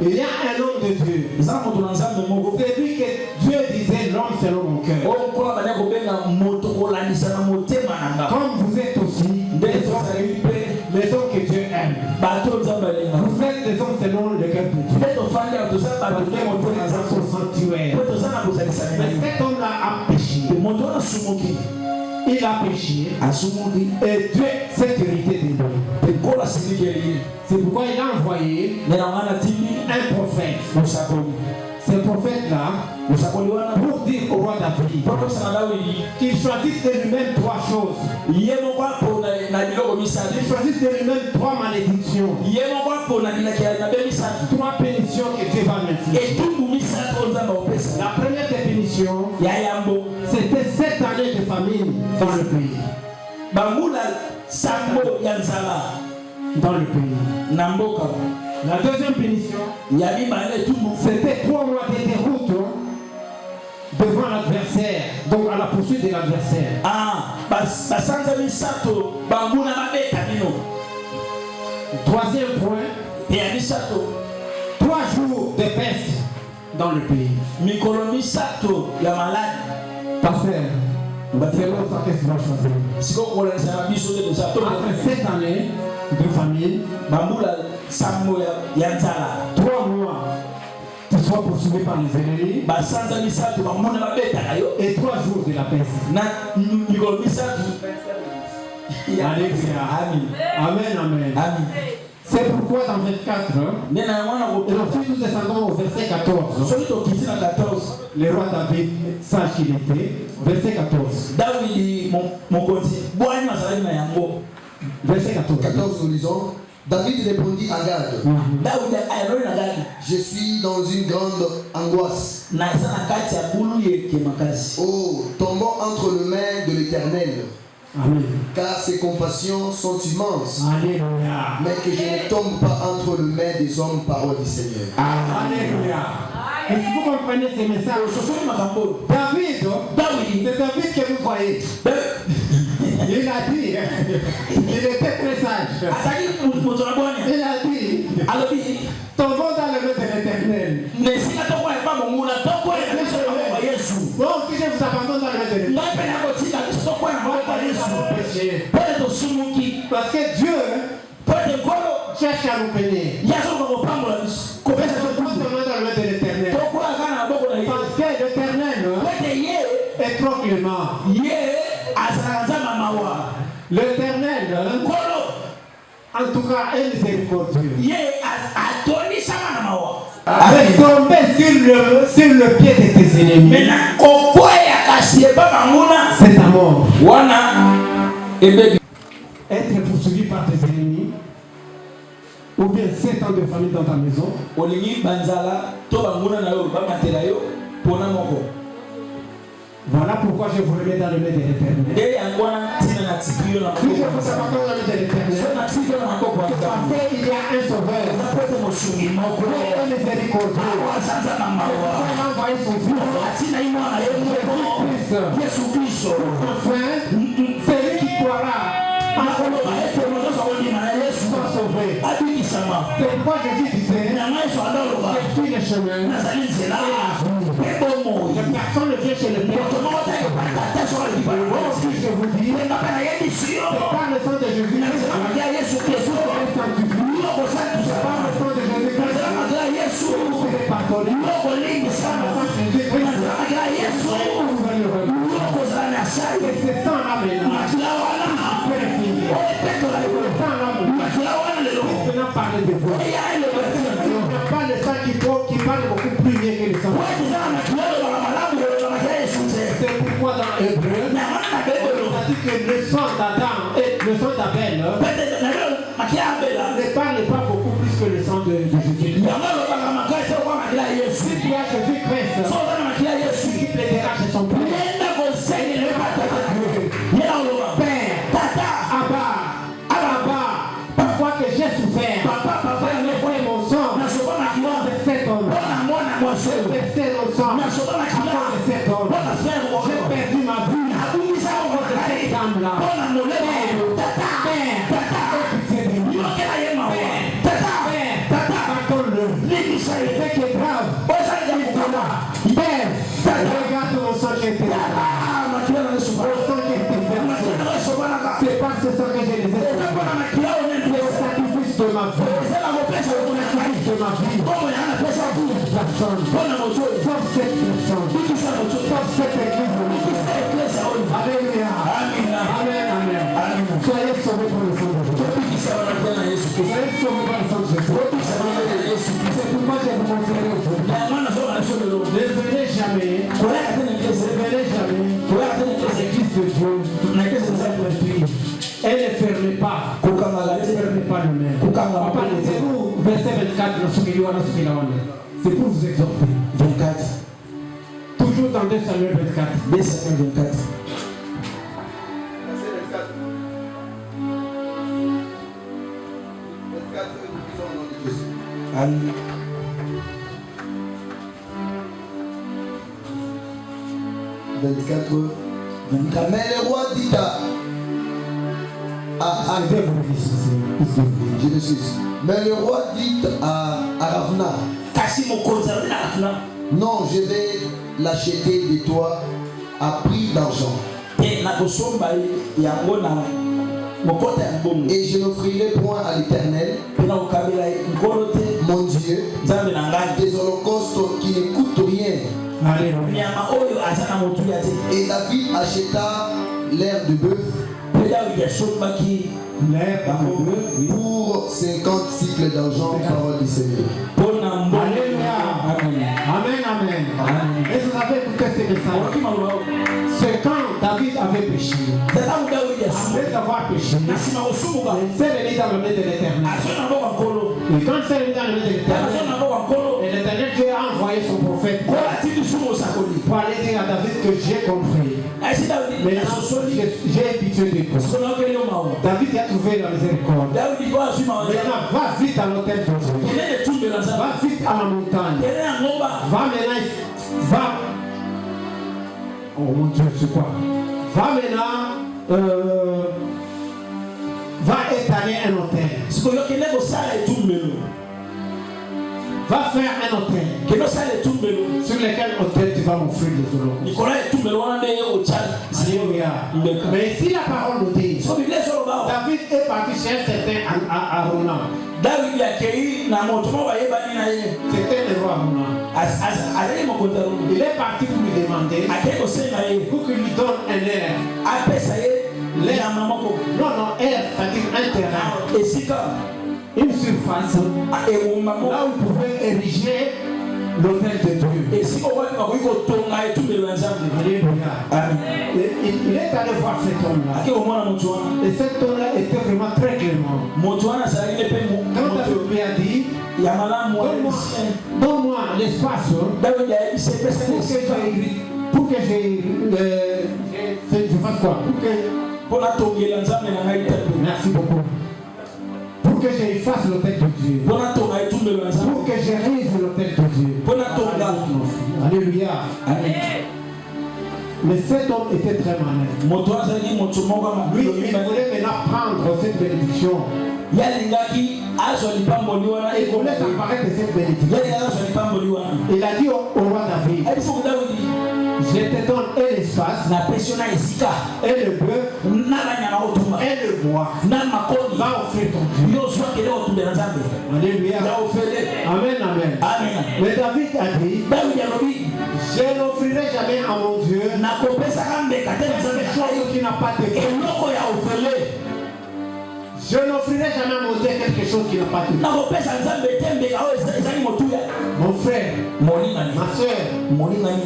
S1: Il y a un homme de Dieu. C'est lui que Dieu disait l'homme selon mon cœur. Comme vous êtes aussi les hommes que Dieu aime. Vous êtes des hommes selon le cœur de Dieu. Parce que vous êtes dans son sanctuaire. Mais cet homme-là a péché. Il a péché et Dieu s'est hérité de lui. C'est pourquoi il a envoyé un prophète. Ce prophète-là, pour dire au roi David qu'il choisisse de lui-même 3 choses. Il choisisse de lui-même 3 malédictions. 3 pénitions que Dieu va m'infliger. La première définition, c'était 7 années de famine dans le pays. Dans le pays. La deuxième pénition, c'était 3 mois de déroute devant l'adversaire, donc à la poursuite de l'adversaire. Troisième point, 3 jours de peste dans le pays. Parfait. C'est l'autre qu'est-ce qu'il va choisir. Après 7 années de famine, 3 mois, tu sois poursuivi par les ennemis, et 3 jours de la peste. Alléluia. Amen. C'est pourquoi dans 24, et ensuite nous descendons au verset 14. Le roi David, sache qu'il était. Verset 14. Verset 14.
S3: 14, nous lisons. David répondit à Gad. Je suis dans une grande angoisse. Oh, tombons entre les mains de l'Éternel.
S1: Amen.
S3: Car ses compassions sont immenses.
S1: Alléluia.
S3: Mais que je ne tombe pas entre les mains des hommes, parole du Seigneur.
S1: Alléluia. Est-ce que vous comprenez ces messages? David, c'est David que vous voyez. Il a dit, il était très sage. Il a dit, ton bon dans le nom de l'Éternel. Bon, si je vous abandonne dans le nom de l'Éternel, parce que Dieu cherche à nous bénir. Parce que l'Éternel est trop clément. L'Éternel, en tout cas, est miséricordieux. Avec tomber sur le pied de tes ennemis, c'est ta mort. Être poursuivi par tes ennemis, ou bien 7 ans de famille dans ta maison, voilà pourquoi je vous remets dans le nez de l'Éternel. Si je vous abandonne dans le nez de l'Éternel, parce qu'il y a un sauveur, un miséricordieux, il a envoyé son fils, enfin, celui qui croira soit sauvé. C'est pourquoi Jésus disait, je suis le chemin. Personne ne vient chez le Père. Si je vous dis, c'est par le sang de Jésus, c'est par le sang de Jésus, c'est pardonné. Et c'est sans la mélange. On a parlé de voix. On n'a pas le sang qui parle beaucoup plus bien que le sang. C'est pourquoi dans Hébreu, on a dit que le sang d'Adam et le sang d'Abel ne parle pas beaucoup plus que le sang de Jésus. Si tu as Jésus-Christ, qui plaidera chez son Père. Père, Abba, pourquoi que j'ai souffert? Papa, j'ai mon sang. De cet homme. J'ai versé mon sang. De cet homme. J'ai perdu ma vie. De cette dame-là. Père, pitié de lui. Père, pardonne-le. Ce qui est grave, Père, regarde mon sang qui était là. Mon sang qui était versé. C'est pas ce sang que j'ai les esprits. C'est le sacrifice de ma vie. C'est le sacrifice de ma vie. Personne. Sauf cette personne. Sauf cette église. Alléluia. Amen. Soyez sauvés pour le sang de Jésus. Soyez sauvés par le sang de Jésus. C'est pourquoi je vous montrerai aujourd'hui. Ne venez jamais. L'église de Dieu. Elle ne ferme pas. Elle ne ferme pas le même. Verset 24, c'est pour vous exhorter. 24. Toujours dans 2 Samuel 24. 2 Samuel 24.
S3: Amen. Mais le roi dit mais le roi dit à Ravna, non, je vais l'acheter de toi à prix d'argent. Et je n'offrirai point à l'Éternel, mon Dieu, des holocaustes qui ne coûtent rien. Et David acheta l'air de bœuf pour 50 cycles d'argent, parole du Seigneur.
S1: Alléluia. Amen. Et vous avez écouté ce message. C'est quand David avait péché. Après avoir péché, il s'est réuni dans le nez de l'Éternel. Et quand il s'est réuni dans le nez de l'Éternel, l'Éternel Dieu a envoyé son prophète pour aller dire à David que j'ai compris. Maintenant, j'ai pitié de toi. David a trouvé la miséricorde. Maintenant, va vite à l'hôtel de Dieu. Va vite à la montagne. Va maintenant. Va. Oh mon Dieu, c'est quoi? Va maintenant va étaler un hôtel. Va faire un hôtel sur lequel hôtel tu vas m'offrir des holocaustes. Alléluia. Mais si la parole nous dit, David est parti chez un certain Arona. C'était le roi Arona. Il est parti pour lui demander pour qu'il lui donne un air. Non, air, c'est-à-dire un terrain. Une surface là où il pouvait ériger l'hôtel de Dieu. Il est allé voir cet homme-là. Et cet homme-là était vraiment très clément. Quand David lui a dit, donne-moi l'espace pour que je fasse quoi? Merci beaucoup. Pour que j'efface l'hôtel de Dieu. Pour que je réalise l'hôtel de Dieu. Alléluia. Amen. Mais cet homme était très malin. Lui, il voulait maintenant prendre cette bénédiction. Il voulait s'emparer de cette bénédiction. Il a dit au roi David, je te donne et l'espace, et le bœuf, et le bois. Va offrir ton Dieu. Alléluia. Amen, amen. Mais David a dit, je n'offrirai jamais à mon Dieu quelque chose qui n'a pas de cœur. Je n'offrirai jamais à mon Dieu quelque chose qui n'a pas de cœur. Mon frère, ma soeur,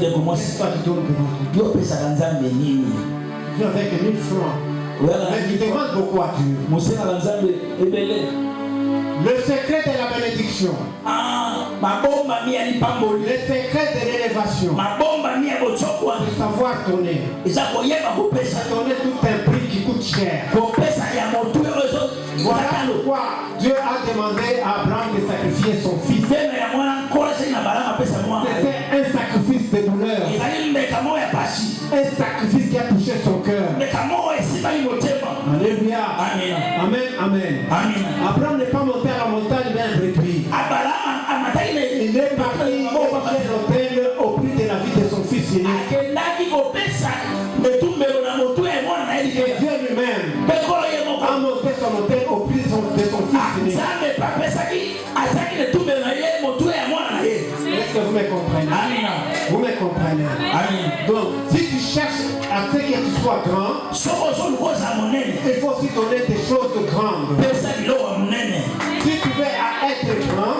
S1: qu'est-ce que tu donnes devant Dieu? Je avec 1000 francs. Mais tu demandes beaucoup à Dieu. Le secret de la bénédiction. Le secret de l'élévation. De savoir donner. Donner tout un prix qui coûte cher. Voilà pourquoi Dieu a demandé à Abraham de sacrifier son fils. C'était un sacrifice de douleur. Un sacrifice qui a touché son cœur. Alléluia. Amen. Amen. Abraham n'est pas monté à la montagne d'un brebis. Il est parti l'autel au prix de la vie de son fils unique. Et Dieu lui-même a monté son autel au prix de son fils unique. Est-ce que vous me comprenez? Vous me comprenez? Donc, si tu cherches à ce que tu sois grand, il faut aussi donner des choses grandes. Si tu veux être grand,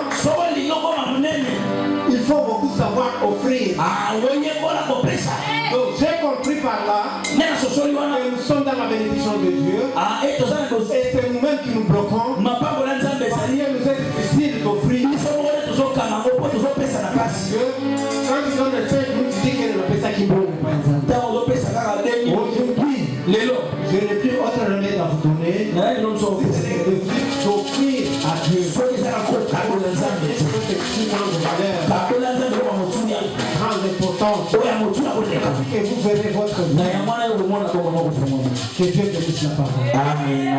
S1: il faut beaucoup savoir offrir. Donc j'ai compris par là que nous sommes dans la bénédiction de Dieu. Et c'est nous-mêmes qui nous bloquons. Parce qu'il nous est difficile d'offrir. Parce que quand tu donnes le fait, tu dis qu'il y a une qui brûle. Aujourd'hui, je n'ai plus autre remède à vous donner. D'offrir à Dieu. Grande importance. Et vous verrez votre vie. Que Dieu bénisse la parole.
S4: Amen.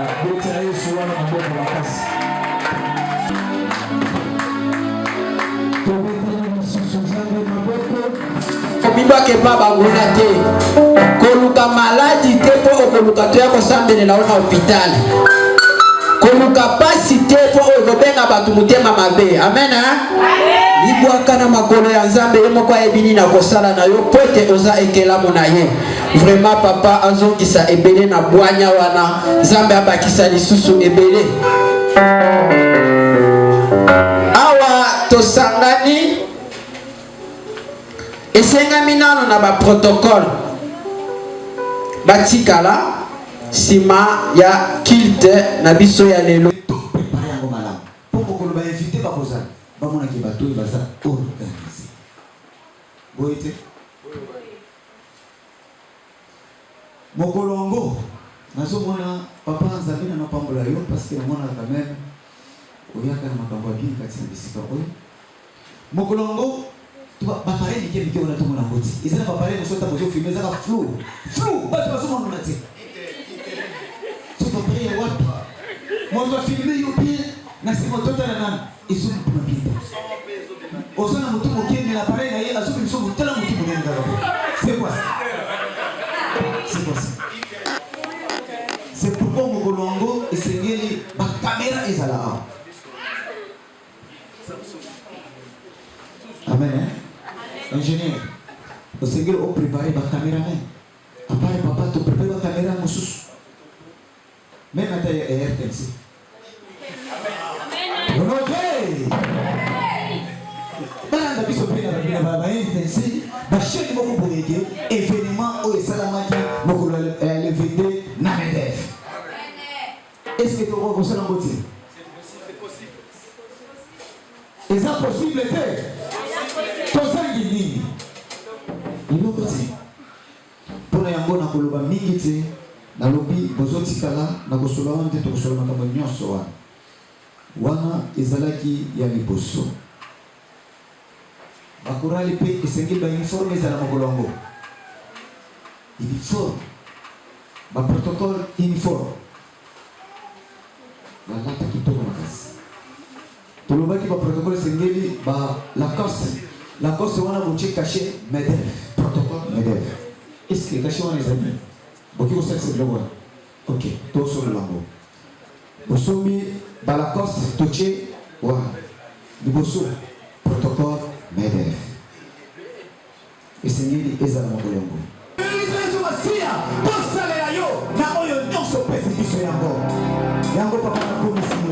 S2: Obibake baba ngulate koluka maladi te po okoluka to ya kosambela na hôpital koluka pasi te po okobenga batu mutema mabe. Amen. Libwaka na makolo ya Nzambe emoko ebini na kosala na yo pote oza ekelamu na ye. Vraiment papa azongisa ebele na bwanya wana Nzambe abakisa lisusu ebele. Awa tosangani esengami nano na ba protocole batikala sima ya kilte na biso ya lelo.
S3: Bamona ki bato baza organisé. Boite. Mokolongo. Nazomona papa Nzambe na pambola yo parce que mona quand même oyaka na makambo bien kati na bisika oyo. Mokolongo tu ba parler ni kemi kona tumona ngoti. Ezana ba parler na sota bozo filmer za flou. Flou, bato bazomona na te.
S5: appareil ya wapi moto filme yo bien na sima tota na nani isu mpuma bien osana mutu mokende na appareil na ye asu biso mutala mutu monene ngalo c'est quoi ça c'est quoi ça c'est pourquoi mokolongo esengeli ba caméra ezala amen hein? Ingénieur osengeli o préparer ba caméraman appareil papa to préparer ba caméra mosusu même à taille RTC. Amen. Ok. Dans la biso pena ba RTC, ba chaîne moko boyeke événement o esalamaki moko le VD na MEDEF. Est-ce que tu vois ça dans beauté? C'est possible. Est-ce possible te? Tosangi nini? Ilo beauté. Pona yango na koloba mingi te. Nalobi bozotikala na kosola wante to kosola makambo nyonso wana ezalaki ya liboso bakorali pe esengeli ba uniforme ezala mokolongo uniforme ba protocole uniforme balata kitoko makasi tolobaki ba protocole esengeli ba Lacoste wana boche caché MEDEF protocole MEDEF est-ce que caché wana ezali ok, vous savez c'est le bon. Ok, tout sur le lango. Vous sommes Balacoste, Toché, wa. Liboso, protocole, MEDEF. Et c'est lui, Ezra Mongolongo. Yango papa na commission.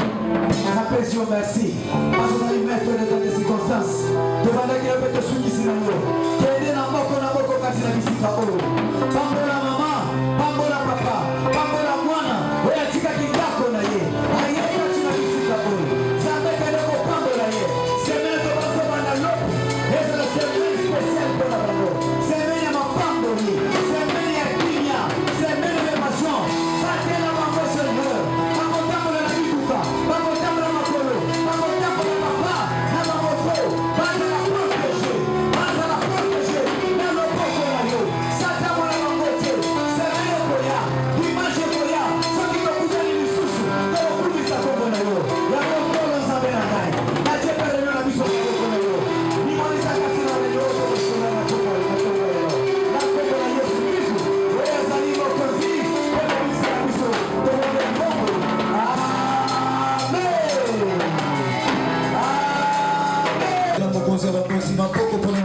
S5: Na pression merci. Parce qu'on a eu mettre dans des circonstances. Demandez qu'il peut te soumis sur nous. Qu'aider na moko kasi na bisika olo. Pambola mama, pambola papa, pambola mwana. Oya tika kingako na ye. Aye ya tina bisika olo. Zambe kende ko pambola ye. Semene to baso bana lopo. Eza la semene spéciale pour la bango. Semene ma pamboli. Semene ya kinya. Semene ya mason. Satela bango seigneur. Conservateur, si ma coco pour le